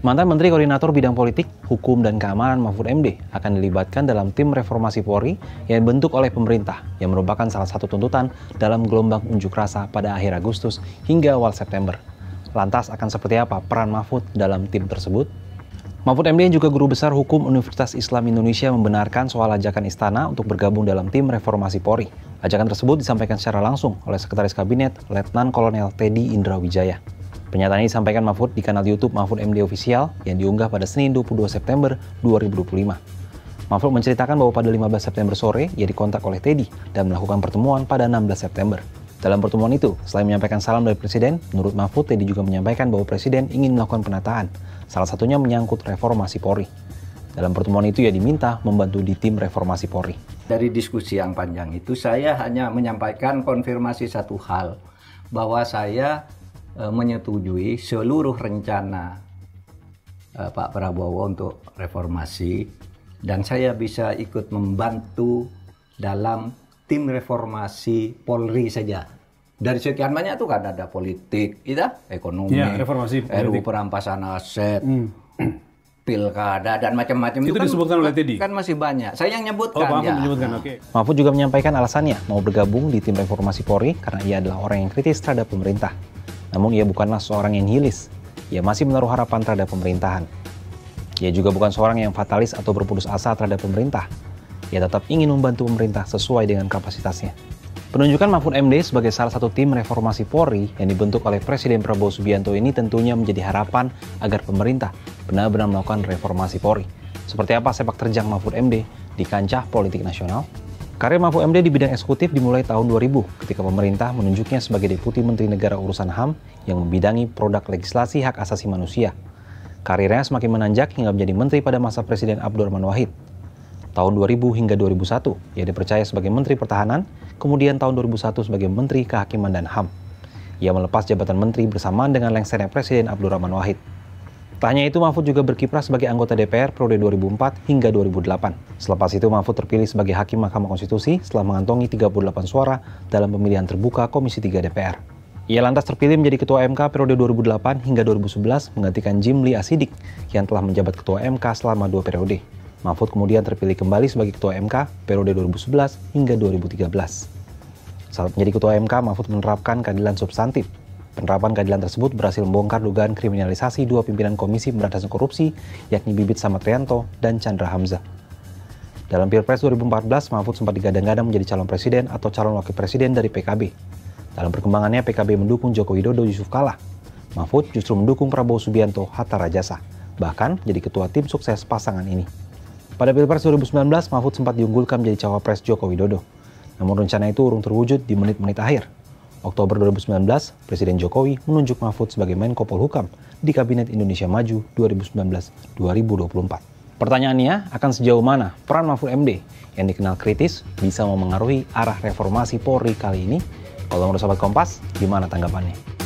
Mantan Menteri Koordinator Bidang Politik, Hukum, dan Keamanan Mahfud MD akan dilibatkan dalam tim reformasi Polri yang dibentuk oleh pemerintah yang merupakan salah satu tuntutan dalam gelombang unjuk rasa pada akhir Agustus hingga awal September. Lantas akan seperti apa peran Mahfud dalam tim tersebut? Mahfud MD yang juga guru besar hukum Universitas Islam Indonesia membenarkan soal ajakan istana untuk bergabung dalam tim reformasi Polri. Ajakan tersebut disampaikan secara langsung oleh Sekretaris Kabinet Letnan Kolonel Teddy Indrawijaya. Pernyataan ini disampaikan Mahfud di kanal YouTube Mahfud MD Official yang diunggah pada Senin 22 September 2025. Mahfud menceritakan bahwa pada 15 September sore ia dikontak oleh Teddy dan melakukan pertemuan pada 16 September. Dalam pertemuan itu, selain menyampaikan salam dari Presiden, menurut Mahfud Teddy juga menyampaikan bahwa Presiden ingin melakukan penataan, salah satunya menyangkut reformasi Polri. Dalam pertemuan itu ia diminta membantu di tim reformasi Polri. Dari diskusi yang panjang itu saya hanya menyampaikan konfirmasi satu hal, bahwa saya menyetujui seluruh rencana Pak Prabowo untuk reformasi dan saya bisa ikut membantu dalam tim reformasi Polri saja. Dari sekian banyak tuh kan ada politik, ekonomi, reformasi RUU perampasan aset, pilkada dan macam-macam itu kan disebutkan oleh Teddy. Kan masih banyak. Saya yang nyebutkan menyebutkan, oke. Mahfud juga menyampaikan alasannya mau bergabung di tim reformasi Polri karena ia adalah orang yang kritis terhadap pemerintah. Namun ia bukanlah seorang yang nihilis. Ia masih menaruh harapan terhadap pemerintahan. Ia juga bukan seorang yang fatalis atau berputus asa terhadap pemerintah. Ia tetap ingin membantu pemerintah sesuai dengan kapasitasnya. Penunjukan Mahfud MD sebagai salah satu tim reformasi Polri yang dibentuk oleh Presiden Prabowo Subianto ini tentunya menjadi harapan agar pemerintah benar-benar melakukan reformasi Polri. Seperti apa sepak terjang Mahfud MD di kancah politik nasional? Karir Mahfud MD di bidang eksekutif dimulai tahun 2000 ketika pemerintah menunjuknya sebagai Deputi Menteri Negara Urusan HAM yang membidangi produk legislasi hak asasi manusia. Karirnya semakin menanjak hingga menjadi menteri pada masa Presiden Abdurrahman Wahid. Tahun 2000 hingga 2001, ia dipercaya sebagai Menteri Pertahanan, kemudian tahun 2001 sebagai Menteri Kehakiman dan HAM. Ia melepas jabatan menteri bersamaan dengan lengsernya Presiden Abdurrahman Wahid. Tak hanya itu, Mahfud juga berkiprah sebagai anggota DPR periode 2004 hingga 2008. Selepas itu, Mahfud terpilih sebagai Hakim Mahkamah Konstitusi setelah mengantongi 38 suara dalam pemilihan terbuka Komisi 3 DPR. Ia lantas terpilih menjadi Ketua MK periode 2008 hingga 2011 menggantikan Jimli Asidik yang telah menjabat Ketua MK selama 2 periode. Mahfud kemudian terpilih kembali sebagai Ketua MK periode 2011 hingga 2013. Saat menjadi Ketua MK, Mahfud menerapkan keadilan substantif. Penerapan keadilan tersebut berhasil membongkar dugaan kriminalisasi 2 pimpinan Komisi Pemberantasan Korupsi, yakni Bibit Samatrianto dan Chandra Hamzah. Dalam Pilpres 2014, Mahfud sempat digadang-gadang menjadi calon presiden atau calon wakil presiden dari PKB. Dalam perkembangannya, PKB mendukung Joko Widodo Yusuf Kala. Mahfud justru mendukung Prabowo Subianto Hatta Rajasa, bahkan jadi ketua tim sukses pasangan ini. Pada Pilpres 2019, Mahfud sempat diunggulkan menjadi cawapres Joko Widodo. Namun rencana itu urung terwujud di menit-menit akhir. Oktober 2019, Presiden Jokowi menunjuk Mahfud sebagai Menko Polhukam di Kabinet Indonesia Maju 2019-2024. Pertanyaannya, akan sejauh mana peran Mahfud MD yang dikenal kritis bisa memengaruhi arah reformasi Polri kali ini? Kalau menurut Sobat Kompas, gimana tanggapannya?